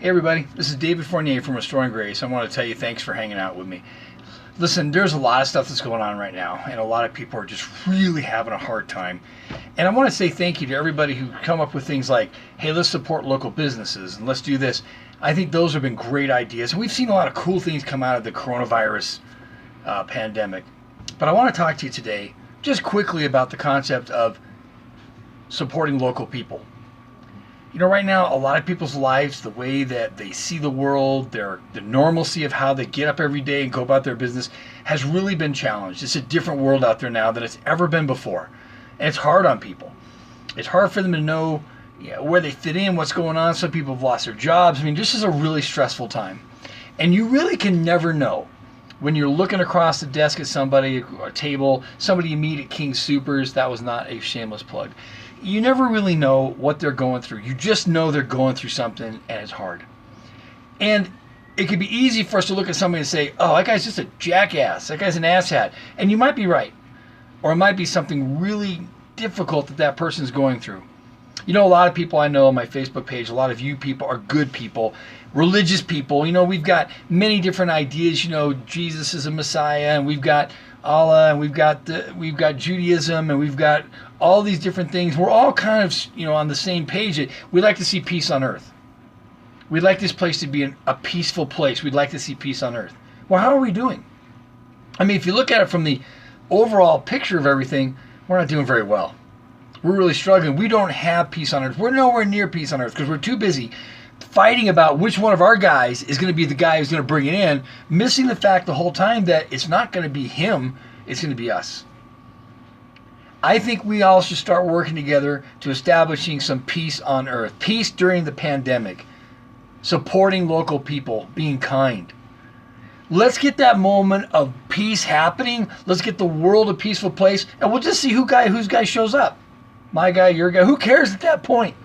Hey everybody, this is David Fournier from Restoring Grace. I want to tell you thanks for hanging out with me. Listen, there's a lot of stuff that's going on right now, and a lot of people are just really having a hard time. And I want to say thank you to everybody who come up with things like, hey, let's support local businesses and let's do this. I think those have been great ideas. And we've seen a lot of cool things come out of the coronavirus pandemic. But I want to talk to you today just quickly about the concept of supporting local people. You know, right now, a lot of people's lives, the way that they see the world, the normalcy of how they get up every day and go about their business has really been challenged. It's a different world out there now than it's ever been before. And it's hard on people. It's hard for them to know where they fit in, what's going on. Some people have lost their jobs. I mean, this is a really stressful time. And you really can never know when you're looking across the desk at somebody, a table, somebody you meet at King Soopers. That was not a shameless plug. You never really know what they're going through. You just know they're going through something and it's hard. And it could be easy for us to look at somebody and say, oh, that guy's just a jackass. That guy's an asshat. And you might be right. Or it might be something really difficult that person's going through. You know, a lot of people I know on my Facebook page, a lot of you people are good people, religious people. You know, we've got many different ideas. You know, Jesus is a Messiah, and we've got Allah, and we've got Judaism, and we've got all these different things. We're all kind of, on the same page. We'd like to see peace on earth. We'd like this place to be a peaceful place. We'd like to see peace on earth. Well, how are we doing? I mean, if you look at it from the overall picture of everything, we're not doing very well. We're really struggling. We don't have peace on earth. We're nowhere near peace on earth because we're too busy fighting about which one of our guys is going to be the guy who's going to bring it in, missing the fact the whole time that it's not going to be him, it's going to be us. I think we all should start working together to establishing some peace on earth. Peace during the pandemic. Supporting local people. Being kind. Let's get that moment of peace happening. Let's get the world a peaceful place. And we'll just see whose guy shows up. My guy, your guy. Who cares at that point?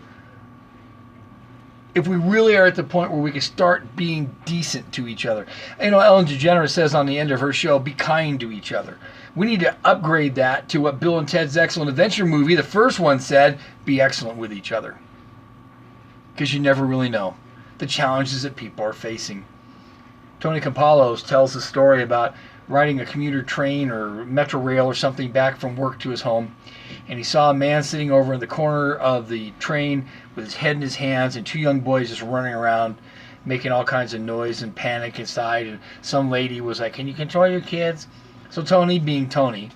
If we really are at the point where we can start being decent to each other. You know, Ellen DeGeneres says on the end of her show, be kind to each other. We need to upgrade that to what Bill and Ted's Excellent Adventure movie, the first one, said, be excellent with each other. Because you never really know the challenges that people are facing. Tony Campolo tells a story about riding a commuter train or metro rail or something back from work to his home. And he saw a man sitting over in the corner of the train with his head in his hands and two young boys just running around making all kinds of noise and panic inside. And some lady was like, can you control your kids? So Tony, being Tony,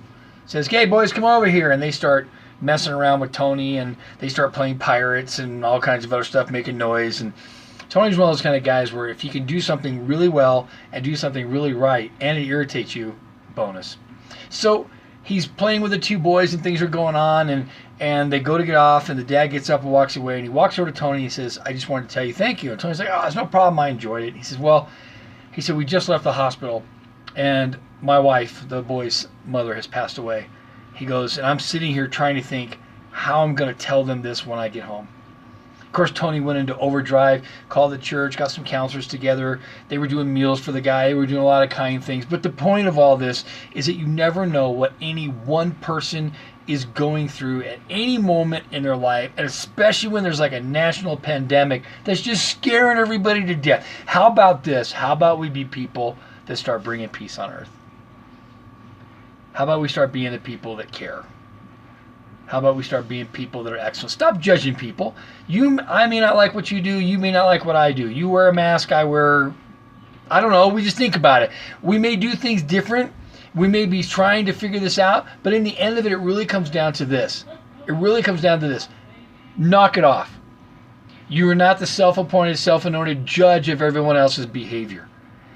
says, okay, boys, come over here. And they start messing around with Tony, and they start playing pirates and all kinds of other stuff, making noise. And Tony's one of those kind of guys where if he can do something really well and do something really right and it irritates you, bonus. So he's playing with the two boys and things are going on, and they go to get off, and the dad gets up and walks away, and he walks over to Tony and he says, I just wanted to tell you thank you. And Tony's like, oh, it's no problem, I enjoyed it. He says, well, we just left the hospital, and my wife, the boy's mother, has passed away. He goes, and I'm sitting here trying to think how I'm going to tell them this when I get home. Of course, Tony went into overdrive, called the church, got some counselors together. They were doing meals for the guy. They were doing a lot of kind things. But the point of all this is that you never know what any one person is going through at any moment in their life, and especially when there's like a national pandemic that's just scaring everybody to death. How about this? How about we be people that start bringing peace on earth? How about we start being the people that care? How about we start being people that are excellent? Stop judging people. I may not like what you do. You may not like what I do. You wear a mask. I don't know. We just think about it. We may do things different. We may be trying to figure this out. But in the end of it, it really comes down to this. It really comes down to this. Knock it off. You are not the self-appointed, self-anointed judge of everyone else's behavior.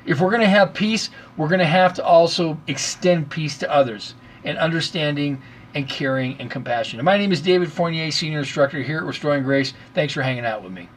If we're going to have peace, we're going to have to also extend peace to others and understanding and caring and compassion. And my name is David Fournier, Senior Instructor here at Restoring Grace. Thanks for hanging out with me.